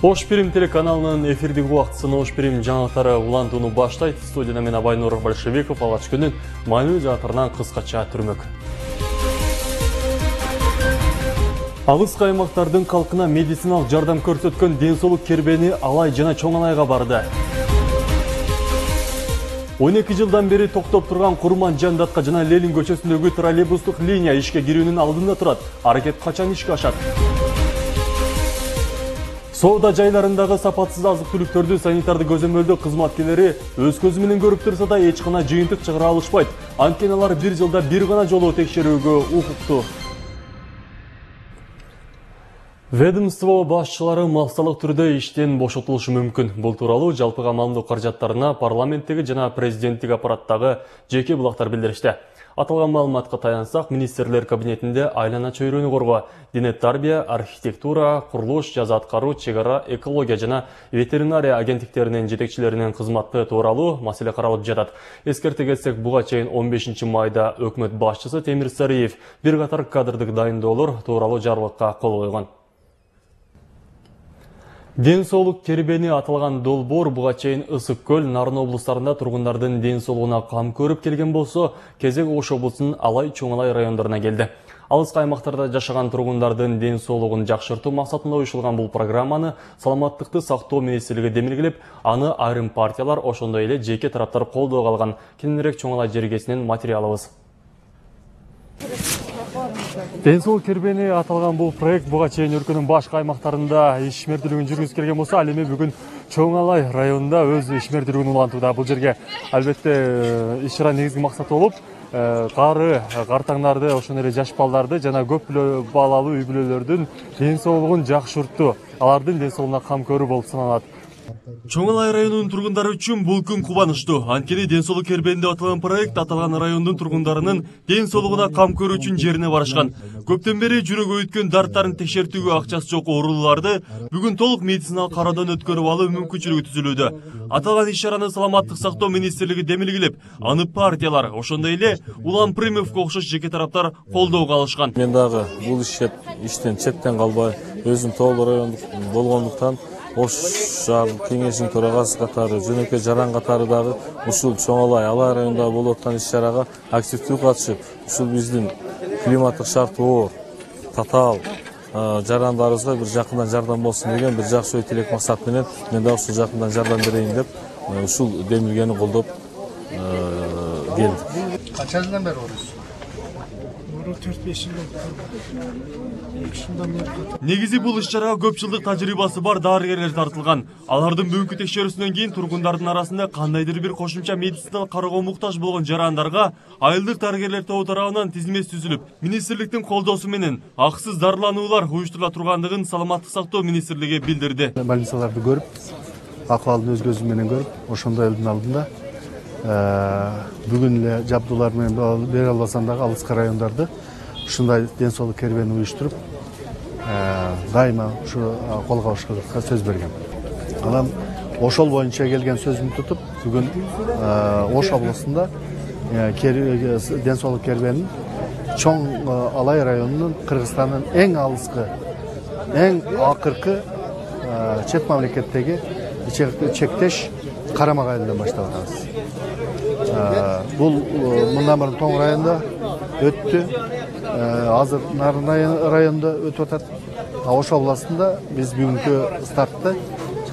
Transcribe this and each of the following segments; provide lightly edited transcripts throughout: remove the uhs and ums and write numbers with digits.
Ош Пирим телеканалынын эфирдик убактысын Ош Пирим жаңалыктары улантууну баштайт. Студияда мен Абайнур Большевиков алгач күнүн маанилүү жаатарынан кыскача түрмөк. Алыскы аймактардын калкына медициналык жардам көрсөткөн ден соолук кербени Алай жана Чоң Алайга барды. 12 жылдан бери токтоп турган Курман Жандатка жана Ленин көчөсүндөгү троллейбустук линия ишке кирүүнүн алдында турат. Аракет качан ишке ашат? Соода жайларындагы сапатсыз азык-түлүктөрдү санитарды көзөмөлдөө кызматкерлери өз көзү менен көрүп турса да эч кана жыйынтык чыгара алышпайт. Анткени алар бир жылда бир гана жолу текшерүүгө укуктуу. Ведомство башчылары массалык түрдө иштен бошотулушу мүмкүн. Бул тууралуу жалпыга маалымдоо каражаттарына парламенттеги жана президенттик аппараттагы жеке булактар билдиришти. Аталган маалыматка таянсак, министрлер кабинетинде айлана чөйрөнү коргоо, дине тарбия, архитектура, курулуш, жаза аткаруу, чек ара, экология жана ветеринария агенттиктеринин жетекчилеринин кызматы тууралуу маселе каралып жатат. Эскерте кетсек, буга чейин 15 майда өкмөт башчысы Темир Сариев бир катар кадрдык дайындоолор тууралуу жарлыкка кол койгон. Ден соолук кербени аталган долбоор буга чейин Ысык көл, Нарын облустарында тургундардын ден соолугуна кам көрүп келген болсо, кезек Ош облусунун Алай, Чоң Алай райондоруна келди. Алыскы аймактарда жашаган тургундардын ден соолугун жакшыртуу максатында уюштурулган бул программаны саламаттыкты сактоо министрлиги демилгелеп, аны айрым партиялар, ошондой эле жеке тараптар колдоого алган. Кененирээк Чоң Алай жергесинен материалыбыз. Ден соолук кербени аталган бул проект буга чейин өлкөнүн башка аймактарында ишмердүүлүгүн жүргүзүп келген болсо, ал эми бүгүн Чоң Алай районунда өз ишмердүүлүгүн улантууда. Бул жерге албетте иш-чара негизги максаты болуп, кары картаңдарды, ошондой эле жаш балдарды жана көп балалуу үй бүлөлөрдүн ден соолугун жакшыртуу, алардын ден соолугуна кам көрүү болуп саналат. Чоң Алай районунун тургундары үчүн бул күн кубанычтуу. Анткени ден соолук кербени деп аталган проект аталган райондун тургундарынын ден соолугуна кам көрүү үчүн жерине барышкан. Көптөн бери жүрөгү өткөн дарттарын текшертүүгө акчасы жок оорулууларды бүгүн толук медициналык кароодон өткөрүп алуу мүмкүнчүлүгү түзүлүүдө. Аталган иш-чараны саламаттык сактоо министрлиги демилгелеп, аны партиялар, ошондой эле Улам Примовго окшош жеке тараптар колдоого алышкан. Мен дагы бул иштен четтен калбай, өзүм тоолуу райондук болгондуктан Ош шаар кеңешинин төрагасы катары, Жөнөкөй Жаран катары дагы ушул Чоң Алай, Алай районунда болуп аткан иш-чарага активдүү катышып, ушул биздин климаттык шарты оор, татаал жарандарыбызга бир жакындан жардам болсун деген бир жакшы ой тилек максат менен мен да ушул жакындан жардам берейин деп ушул демилгени колдоп келдим. Канча жылдан бери орус? 4-5 жыл. Негизи бул иш-чарага көп жылдык тажрыйбасы бар дарыгерлер тартылган. Алардын бүгүнкү текшерүүсүнөн кийин тургундардын арасында кандайдыр бир кошумча медициналык кароого муктаж болгон жарандарга айылдык дарыгерлер тобу тарабынан тизмеси түзүлүп, министрликтин колдоосу менен акысыз дарылануулар уюштурула тургандыгын саламаттык сактоо министрлиги билдирди. Больницаларды көрүп, акыбалын өз көзүм менен көрүп, ошондой элдин алдында бүгүн эле жабдуулар менен бере албасам дагы алыскы райондарды ушундай ден соолук кербени уюштуруп, дайыма ушу колго алышка сөз берген. Анан ошол боюнча келген сөзүмдү тутуп, бүгүн Ош облусунда ден соолук кербенин Чоң Алай районунун Кыргызстандын эң алыскы, эң акыркы чет мамлекеттеги чектеш Карамак айылынан баштап атабыз. Бул мындан мурун Тоң районунда өттү, азыр Нарын районунда өтүп атат. Ош областында биз бүгүнкү стартты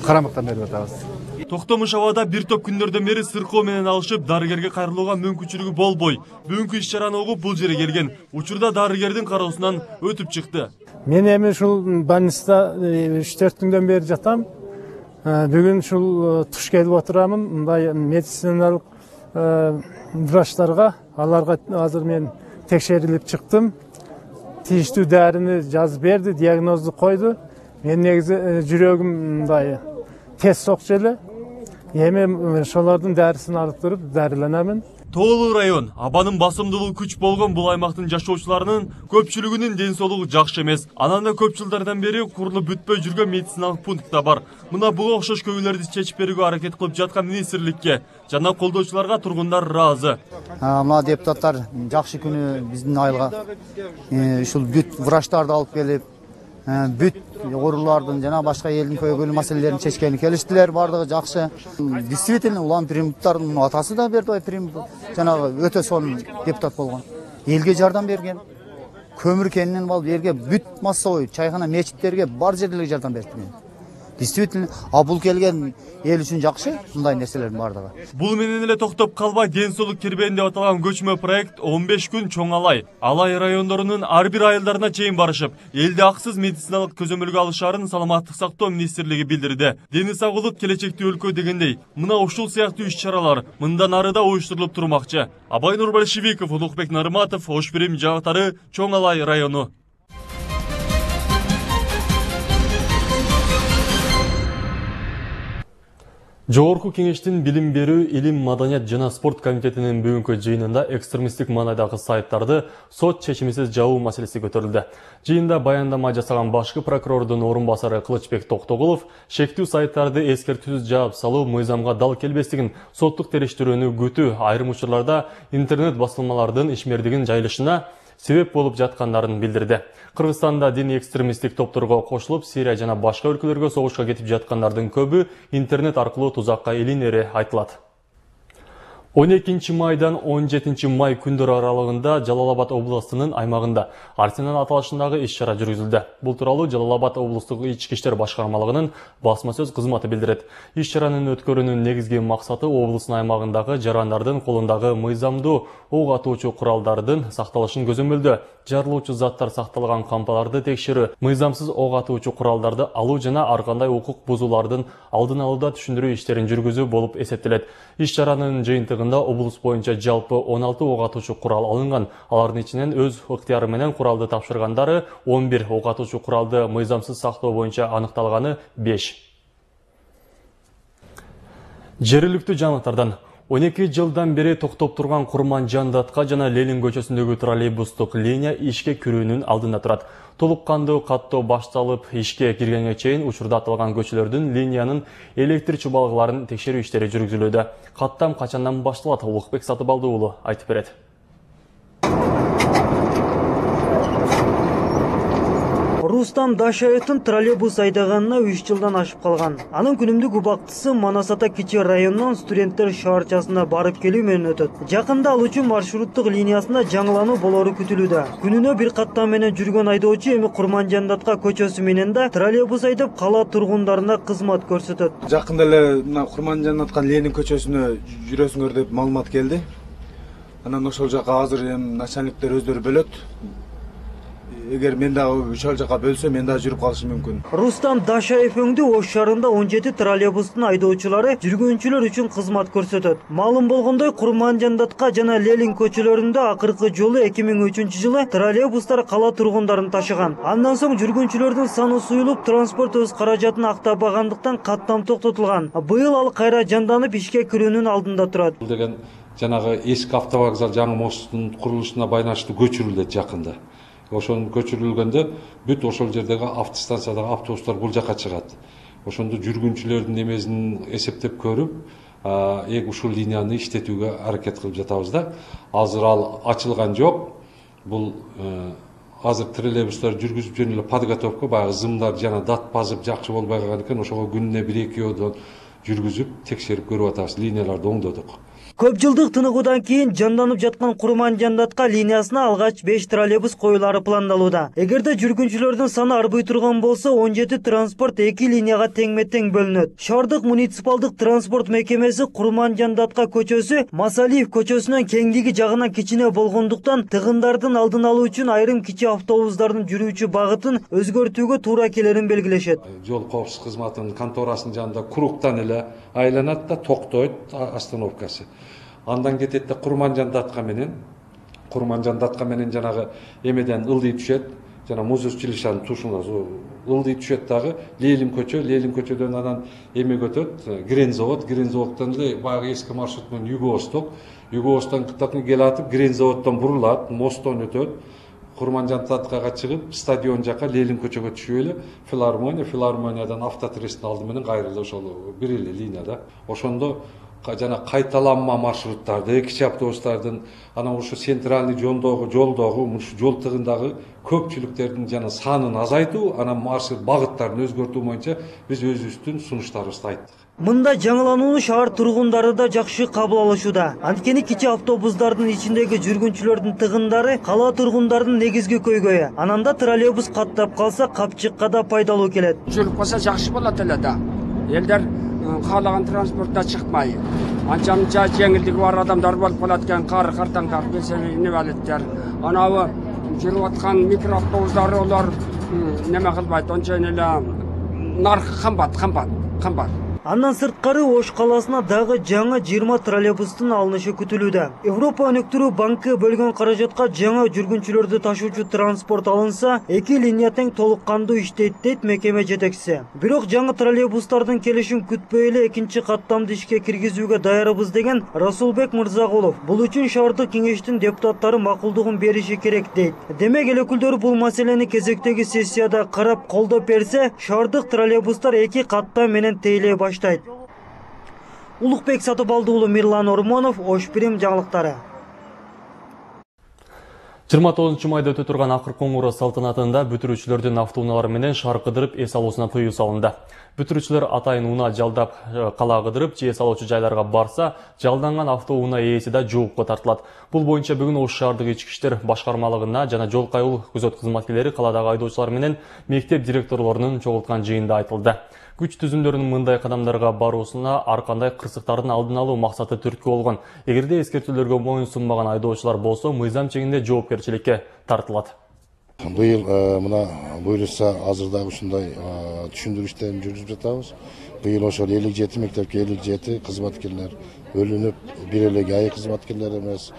Карамактан берип атабыз. Токтомуш абада бир топ күндөрдөн бери сыркоо менен алышып, дарыгерге кайрылууга мүмкүнчүлүгү болбой, бүгүнкү иш-чараны угуп бул жерге келген. Учурда дарыгердин кароосунан өтүп чыкты. Мен эми ушул больницада 3-4 күндөн бери жатам. Бүгүн ушул туш келип отурамын. Мындай медициналык врачтарга, аларга азыр мен текшерилип чыктым. Тийиштүү дарыны жазып берди, диагнозду койду. Мен негизи жүрөгүм мындай тез сокчу эле. Эми ошолордун дарысын алып туруп дарыланамын. Тоолуу район, абанын басымдуулугу күч болгон бул аймактын жашоочуларынын көпчүлүгүнүн ден соолугу жакшы эмес. Анан да көп жылдардан бери курулуп бүтпөй жүргөн медициналык пункт да бар. Мына буга окшош көбүлөрдү чечип берүүгө аракет кылып жаткан министрликке жана колдоочуларга тургундар ыраазы. Мына депутаттар жакшы күнү биздин айылга ушул бүт врачтарды алып келип, бүт оорулардын жана башка элдин көйгөйлүү маселелерин чечкени келиштилер, бардыгы жакшы. Действительно улам Приимовдун атасы да Бердибай Приимов жанагы өтө сонун депутат болгон. Элге жардам берген. Көмүр кенинен алып жерге бүт массовый чайхана, мечиттерге бар жерге жардам берди. Действительно, бул келген эл үчүн жакшы, мындай нерселердин бардыгы. Бул менен эле токтоп калбай, ден соолук кербени деп аталган көчмө проект 15 күн чоң алай райондорунун ар бир айылдарына чейин барышып, элди аксыз медициналык көзөмөлгө алышаарын Саламаттык сактоо министрлиги билдирди. Дени саулык келечектүү өлкө дегендей, мына ушул сыяктуу иш-чаралар мындан ары да уюштурулуп турмакчы. Абайнур Большевиков, Улукбек Нарыматов, Ош Бирим жагатары, Чоң Алай району. Жогорку кеңештин билим берүү, илим, маданият жана спорт комитетинин бүгүнкү жыйынында экстремисттик маанайдагы сайттарды сот чечимисиз жабуу маселеси көтөрүлдү. Жыйында баяндама жасаган башкы прокурордун орун басары Кылычбек Токтогулов шектүү сайттарды эскертүүсүз жаап салуу мыйзамга дал келбестигин, соттук териштирүүнү күтүү, айрым учурларда интернет басылмалардын ишмердигин жайылышына себеп болуп жаткандарын билдирди. Кыргызстанда дини экстремисттик топторго кошулуп, Сирия жана башка өлкөлөргө согушка кетип жаткандардын көбү интернет аркылуу тузакка илинери айтылат. 12 майдан 17 май күндөрү аралыгында Жалал-Абад областынын аймагында Арсенал аталышындагы иш-чара жүргүзүлдү. Бул тууралуу Жалал-Абад облустук ички иштер башкармалыгынын басма сөз кызматы билдирет. Иш-чаранын өткөрүүнүн негизги максаты облустун аймагындагы жарандардын колундагы мыйзамдуу ок атуучу куралдардын сакталышын көзөмөлдөө, жарылуучу заттар сакталган кампаларды текшерүү, мыйзамсыз ок атуучу куралдарды алуу жана ар кандай укук бузуулардын алдын алууда түшүндүрүү иштерин жүргүзүү болуп эсептелет. Иш-чаранын жыйынтыгында облус боюнча жалпы 16 ок атуучу курал алынган. Алардын ичинен өз ыктыяры менен куралды тапшыргандары 11, ок атуучу куралды мыйзамсыз сактоо боюнча аныкталганы 5. Жергиликтүү жаңылыктардан 12 жылдан бери токтоп турган Курман-Жандатка жана Ленин көчөсүндөгү троллейбустук линия ишке кирүүнүн алдында турат. Толук кандуу каттоо башталып, ишке киргенге чейин учурда аталган көчөлөрдүн линиянын электр чубалгыларын текшерүү иштери жүргүзүлүүдө. Каттам качандан башталат? Улукбек Сатыбалды уулу айтып берет. Рустам Дашаевдин троллейбус айдаганына 3 жылдан ашып калган. Анын күнүмдүк убактысы Манас ата кичи районунан студенттер шаарчасына барып келүү менен өтөт. Жакында ал үчүн маршруттук линиясында жаңылануу болору күтүлүүдө. Күнүнө бир каттам менен жүргөн айдоочу эми Курман-Жандатка көчөсү менен да троллейбус айдап кала тургундарына кызмат көрсөтөт. Жакында эле мына Курман-Жандатка Ленин көчөсүнө жүрөсүңөр деп маалымат келди. Анан ошол жака азыр начальниктер өздөрү бөлөт. Эгер мен дагы ошол жака бөлсө, мен дагы жүрүп калышым мүмкүн. Рустам Дашаев өңдү Ош шаарында 17 троллейбустун айдоочулары жүргүнчүлөр үчүн кызмат көрсөтөт. Маалым болгондой, Курман-Жандатка жана Ленин көчөлөрүндө акыркы жолу 2003 жылы троллейбустар кала тургундарын ташыган. Андан соң жүргүнчүлөрдүн саны суюлуп, транспорт өз каражатын актабагандыктан каттам токтотулган. Быйыл ал кайра жанданып ишке кирүүнүн алдында турат. Деген жанагы эски автовокзал жаңы мосттун курулушуна байланыштуу көчүрүлдү жакында. Ошон көчүрүлгөндө бүт ошол жердеги автостанциядагы автобустар бул жака чыгат. Ошондо жүргүнчүлөрдүн эмесин эсептеп көрүп, ушул линияны иштетүүгө аракет кылып жатабыз да. Азыр ал ачылган жок. Бул азыр троллейбустар жүргүзүп жөн эле подготовка, баягы зымдар жана дат базып жакшы болбой калган экен, ошого күнүнө 1-2 жолдон жүргүзүп, текшерип көрүп атабыз. Линияларды оңдодук. Көп жылдык тыныгуудан кийин жанданып жаткан Курман-Жандатка линиясына алгач 5 троллейбус коюлары пландалууда. Эгерде жүргүнчүлөрдүн саны арбый турган болсо, 17 транспорт 2 линияга теңме-тең бөлүнөт. Шаардык муниципалдык транспорт мекемеси Курман-Жандатка көчөсү Масалиев көчөсүнөн кеңдиги жагынан кичине болгондуктан тыгындардын алдын алуу үчүн айрым кичи автобустардын жүрүүчү багытын өзгөртүүгө туура келерин белгилешет. Жол коопсуздук кызматынын конторасынын жанында кругтан эле айланат да токтойт остановкасы. Андан кетет да Курман-Жандатка менен жанагы эмеден ылдый түшөт, жана муз училищанын тушуна ылдый түшөт дагы Ленин көчөдөн анан эме өтөт, Грензаводдон эле баягы эски маршрут менен Юго-Остон келе атып Грензаводдон бурулат, мосттон өтөт, Курман-Жандатка чыгып, стадион жака Ленин көчөгө түшүп эле филармониядан автотресттин алды менен кайрылды ошол бир эле линияда. Ошондо жана кайталанма маршруттарды, кичи автобустардын анан ушу центральный жолдогу ушу жол тыгындагы көпчүлүктердин жана санын азайтуу, анан маршрут багыттарын өзгөртүү боюнча биз өзүбүздүн сунуштарыбызды айттык. Мында жаңыланууну шаар тургундары да жакшы кабыл алышууда. Анткени кичи автобустардын ичиндеги жүргүнчүлөрдүн тыгындары кала тургундардын негизги көйгөйү. Ананда троллейбус каттап калса капчыкка да пайдалуу келет. Жүрүп калса жакшы болот эле да. Элдер каалаган транспортто чыкпай. Анча жеңилдиги бар адамдар болуп калат экен, картаңдар, белсенди балеттер. Анабы жүрүп аткан микроавтобустар олар неме кылбайт, ончо эле наркы кымбат. Андан сырткары Ош каласына дагы жаңы 20 троллейбустун алынышы күтүлүүдө. Европа өнүктүрүү банкы бөлгөн каражатка жаңы жүргүнчүлөрдү ташуучу транспорт алынса, 2 линия тең толук кандуу иштейт дейт мекеме жетекчиси. Бирок жаңы троллейбустардын келишин күтпөй эле экинчи каттамды ишке киргизүүгө даярбыз деген Расулбек Мырзагулов бул үчүн шаардык кеңештин депутаттары макулдугун бериши керек дейт. Демек эл өкүлдөрү бул маселени кезектеги сессияда карап колдоп берсе, шаардык троллейбустар 2 каттам менен тейлей баштайт. Улукбек Сатыбалды уулу, Мирлан Ормонов, Ош Прим жаңылыктары. 29 майда өтө турган акыр коңгуроо салтанатында бүтүрүүчүлөрдүн автоунаалары менен шаар кыдырып эс алуусуна тыюу салынды. Бүтүрүүчүлөр атайын унаа жалдап кала кыдырып же эс алуучу жайларга барса, жалданган автоунаа ээси да жоопко тартылат. Бул боюнча бүгүн Ош шаардык ички иштер башкармалыгына жана жол кайыл күзөт кызматкерлери каладагы айдоочулар менен мектеп директорлорунун чогулткан жыйында айтылды. Күч түзүмдөрүнүн мындай кадамдарга баруусуна ар кандай кырсыктардын алдын алуу максаты түрткү болгон. Эгерде эскертүүлөргө моюн сунбаган айдоочулар болсо, мыйзам чегинде жоопкерчиликке тартылат. Быйыл мына буюрса азырда ушундай түшүндүрүү иштерин жүргүзүп жатабыз. Быйыл ошол 57 мектепке 57 кызматкерлер бөлүнүп, бир эле АИ кызматкерлери эмес,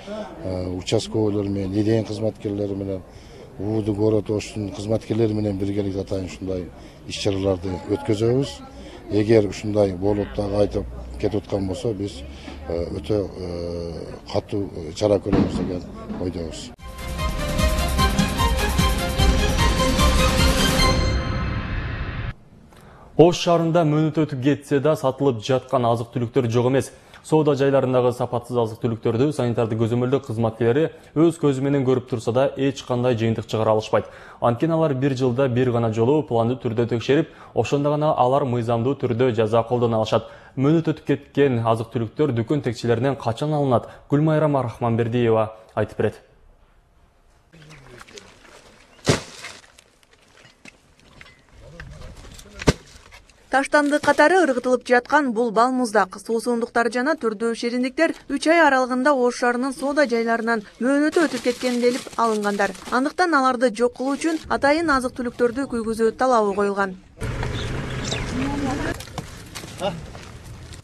участковыйлар менен, идеен кызматкерлери менен, УУД город Оштун кызматкерлери менен биргеликте атайын ушундай иш-чараларды өткөзөбүз. Эгер ушундай болуп дагы айтып кетип аткан болсо, биз өтө катуу чара көрөбүз деген ойдобуз. Ош шаарында мөөнөт өтүп кетсе да сатылып жаткан азык-түлүктөр жок эмес. Соода жайларындагы сапатсыз азык-түлүктөрдү санитардык көзөмөлдөө кызматкерлери өз көзү менен көрүп турса да эч кандай жыйынтык чыгара алышпайт. Анткени алар бир жылда бир гана жолу пландуу түрдө текшерип, ошондо гана алар мыйзамдуу түрдө жаза колдоно алышат. Мөөнөт өтүп кеткен азык-түлүктөр дүкөн текчелеринен качан алынат? Гүлмайра Рахманбердиева айтып берет. Таштанды катары ыргытылып жаткан бул балмуздак, суусундуктар жана түрдүү шириндиктер 3 ай аралыгында Ош шаарынын соода жайларынан мөөнөтү өтүп кеткен делип алынгандар. Андыктан аларды жок кылуу үчүн атайын азык-түлүктөрдү күйгүзүү талабы коюлган.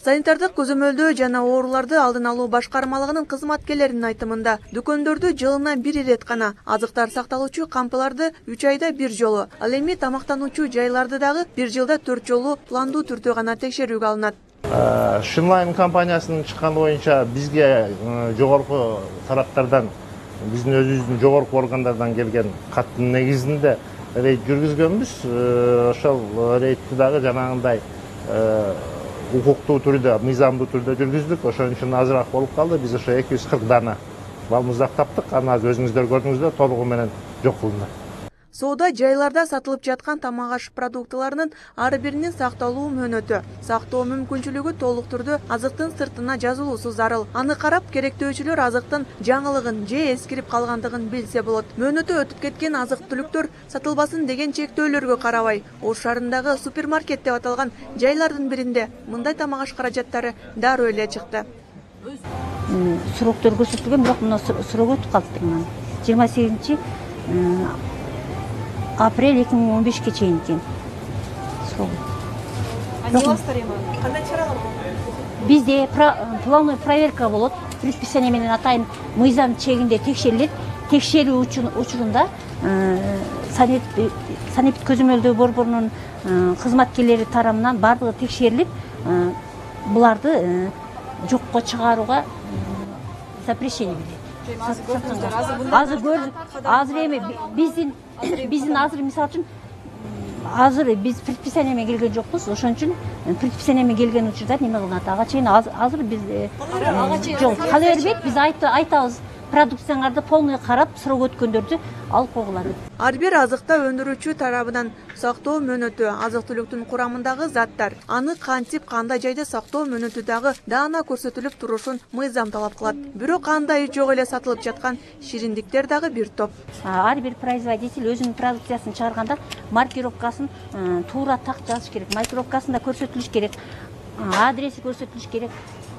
Санитардык көзөмөлдөө жана ооруларды алдын алуу башкармалыгынын кызматкерлеринин айтымында дүкөндөрдү жылына бир ирет гана азыктар сакталуучу кампыларды 3 айда бир жолу, ал эми тамактануучу жайларды дагы бир жылда 4 жолу пландуу түрдө гана текшерүүгө алынат. Шинлайн компаниясынын чыкканы боюнча бизге жогорку тараптардан, биздин өзүбүздүн жогорку органдардан келген каттын негизинде рейд жүргүзгөнбүз. Ошол рейдти дагы жанагындай укуктуу түрдө, мыйзамдуу түрдө жүргүздүк. Ошон үчүн азыраак болуп калды. Биз ошо 240 дана балмуздак таптык. Аны өзүңүздөр көрдүңүздөр, толугу менен жок кылынды. Соода жайларда сатылып жаткан тамак аш продуктыларынын ар биринин сакталуу мөөнөтү, сактоо мүмкүнчүлүгү толук түрдө азыктын сыртына жазылуусу зарыл. Аны карап, керектөөчүлөр азыктын жаңылыгын же эскирип калгандыгын билсе болот. Мөөнөтү өтүп кеткен азык-түлүктөр сатылбасын деген чектөөлөргө карабай, Ош шаарындагы супермаркет деп аталган жайлардын биринде мындай тамак аш каражаттары дароо эле чыкты. Сроктор көрсөтүлгөн, бирок мына срок өтүп калыптыр. 28 апрель 2015-ке чейин экен. Кандай чаралар? Бизде плановый проверка болот. Предписание менен атайын мыйзам чегинде текшерилет. Текшерүү учурунда санитардык көзөмөлдөө борборунун кызматкерлери тарабынан бардыгы текшерилип, буларды жокко чыгарууга запрещение берилет. Азыр көрдүк, азыр эми биздин азыр мисалы үчүн азыр биз предписание келген жокпуз, ошон үчүн предписание келген учурда неме кылынат, ага чейин азыр биз жок кала бербейт, биз айтабыз продукцияңарды полный карап, срок өткөндөрдү алып койгула деп. Ар бир азыкта өндүрүүчү тарабынан сактоо мөөнөтү, азык-түлүктүн курамындагы заттар, аны кантип кандай жайда сактоо мөөнөтү дагы даана көрсөтүлүп турушун мыйзам талап кылат. Бирок андай жок эле сатылып жаткан шириндиктер дагы бир топ. Ар бир производитель өзүнүн продукциясын чыгарганда маркировкасын туура так жазыш керек, маркировкасында көрсөтүлүш керек, адреси көрсөтүлүш керек,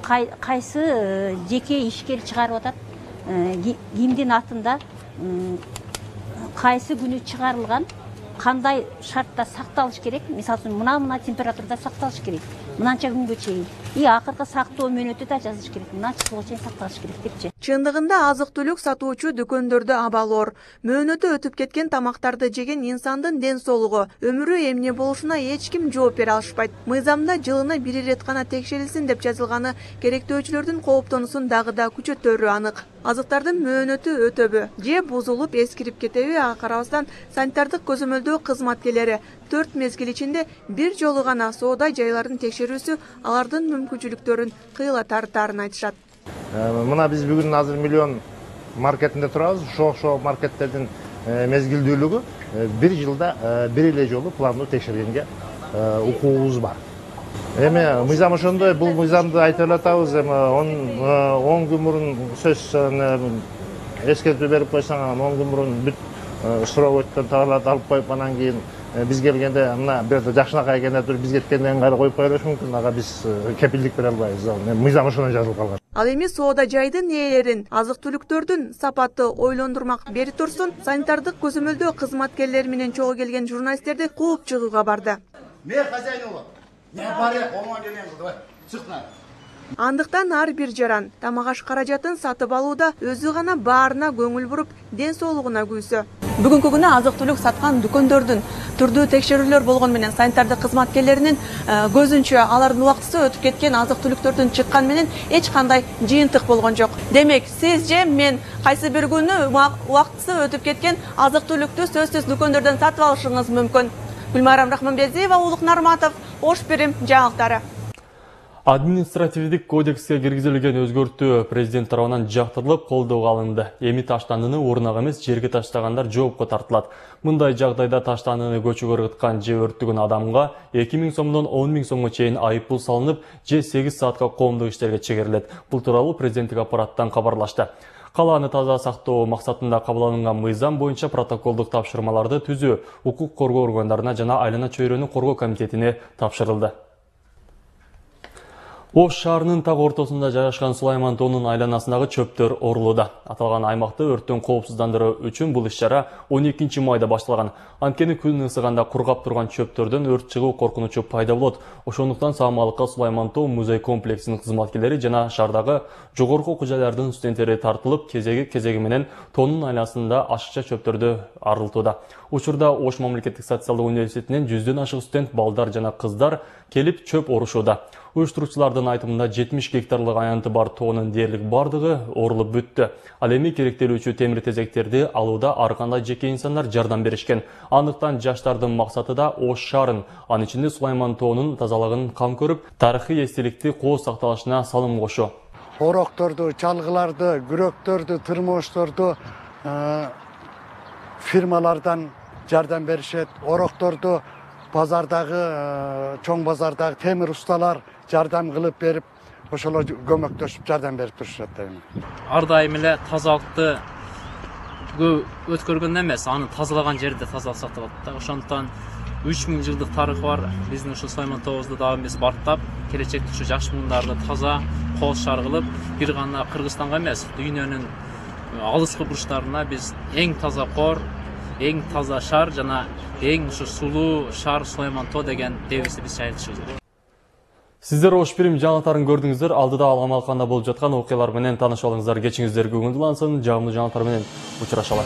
кайсы жеке ишкер чыгарып атат, кимдин атында, кайсы күнү чыгарылган, кандай шартта сакталыш керек, мисалы үчүн мына температурада сакталыш керек, мынанча күнгө чейин. Акыркы сактоо мөөнөтү да жазыш керек, мынанча жылга чейин сакталыш керек депчи. Чындыгында азык-түлүк сатуучу дүкөндөрдө абалоор. Мөөнөтү өтүп кеткен тамактарды жеген инсандын ден соолугу, өмүрү эмне болушуна эч ким жооп бере алышпайт. Мыйзамда жылына бир ирет гана текшерилсин деп жазылганы керектөөчүлөрдүн кооптонусун дагы да күчөтөрү анык. Азыктардын мөөнөтү өтөбү же бузулуп эскирип кетеби, ага карабастан санитардык көзөмөлдөө кызматкерлери 4 мезгил ичинде бир жолу гана соода жайлардын текшерүүсү алардын мүмкүнчүлүктөрүн кыйлатарын айтышат. Мына биз бүгүн азыр миллион маркетинде турабыз. Ошол маркеттердин мезгилдүүлүгү бир жылда бир эле жолу пландуу текшергенге укугубуз бар. Эми мыйзам ошондой, бул мыйзамды айтып атабыз, эми 10 күн мурун сөз эскертүү берип койсоң, 10 күн мурун бүт суроо өткөн товарларды алып коюп, анан кийин биз келгенде мына бир жакшынакай келгенде туруп биз кеткенден кайра коюп кое бериш мүмкүн. Ага биз кепилдик бере албайбыз. Мыйзам ошондой жазылып калган. Ал эми соода жайдын ээлерин азык-түлүктөрдүн сапаты ойлондурмак бери турсун, санитардык көзөмөлдөө кызматкерлери менен чогуу келген журналисттерди кууп чыгууга барды. Мен хозяин болом. Мен барып колуңан келген кыз, давай, чыкна. Андыктан ар бир жаран тамак аш каражатын сатып алууда өзү гана баарына көңүл буруп, ден соолугуна күйсө. Бүгүнкү күнү азык-түлүк саткан дүкөндөрдүн түрдүү текшерүүлөр болгон менен санитардык кызматкерлеринин көзүнчө алардын убактысы өтүп кеткен азык-түлүктөрдүн чыккан менен эч кандай жыйынтык болгон жок. Демек, сиз же мен кайсы бир күнү убактысы өтүп кеткен азык-түлүктү сөзсүз дүкөндөрдөн сатып алышыңыз мүмкүн. Гүлмайрам Рахманбердиева, Улук Нарматов, Ош Бирим жаңылыктары. Административдик кодекске киргизилген өзгөртүү президент тарабынан жактырылып колдоого алынды. Эми таштандыны орнага эмес жерге таштагандар жоопко тартылат. Мындай жагдайда таштандыны көчөгө ыргыткан же өрттөгөн адамга 2000 сомдон 10 000 сомго чейин айыппул салынып, же 8 саатка коомдук иштерге чегерилет. Бул тууралуу президенттик аппараттан кабарлашты. Калааны таза сактоо максатында кабыл алынган мыйзам боюнча протоколдук тапшырмаларды түзүү укук коргоо органдарына жана айлана чөйрөнү коргоо комитетине тапшырылды. Ош шаарынын так ортосунда жайгашкан Сулайман тоонун айланасындагы чөптөр орулууда. Аталган аймакты өрттөн коопсуздандыруу үчүн бул иш-чара 12 майда башталган. Анткени күн ысыганда кургап турган чөптөрдөн өрт чыгуу коркунучу пайда болот. Ошондуктан саамалыкка Сулайман тоо музей комплексинин кызматкерлери жана шаардагы жогорку окуу жайлардын студенттери тартылып, кезеги менен тоонун айланасында ашыкча чөптөрдү арылтууда. Учурда Ош мамлекеттик социалдык университетинен 100дөн ашык студент, балдар жана кыздар келип чөп орушууда. Уюштуруучулардын айтымында 70 гектарлык аянты бар тоонун дээрлик бардыгы орулуп бүттү. Ал эми керектелүүчү темир тезектерди алууда ар кандай жеке инсандар жардам беришкен. Андыктан жаштардын максаты да Ош шаарын, анын ичинде Сулайман тоонун тазалыгын кам көрүп, тарыхый эстеликти коо сакталышына салым кошуу. Орокторду, чалгыларды, күрөктөрдү, тырмоочторду фирмалардан жардам беришет. Орокторду базардагы, чоң базардагы темир усталар жардам кылып берип, ошолор көмөктөшүп жардам берип турушат. Ар дайым эле тазалыкты өткөргөн эмес, аны тазалаган жерде тазалык сакталат да. Ошондуктан 3000 жылдык тарыхы бар. Биздин ушул Сулайман тообузду дагы биз бартап, келечекте ушу жаш мундарды таза, кооз шаар кылып, бир гана Кыргызстанга эмес, дүйнөнүн алыскы бурчтарына биз эң таза кор, эң таза шаар жана эң ушу сулуу шаар Сулайман тоо деген девизди биз жайылтышыбыз керек. Сиздер Ош Бирим жаңылыктарын көрдүңүздөр. Алдыда Алмалканда болуп жаткан окуялар менен тааныша алыңыздар. Кечиңиздер көңүлдүү улансын. Жагымдуу жаңылыктар менен учурашалы.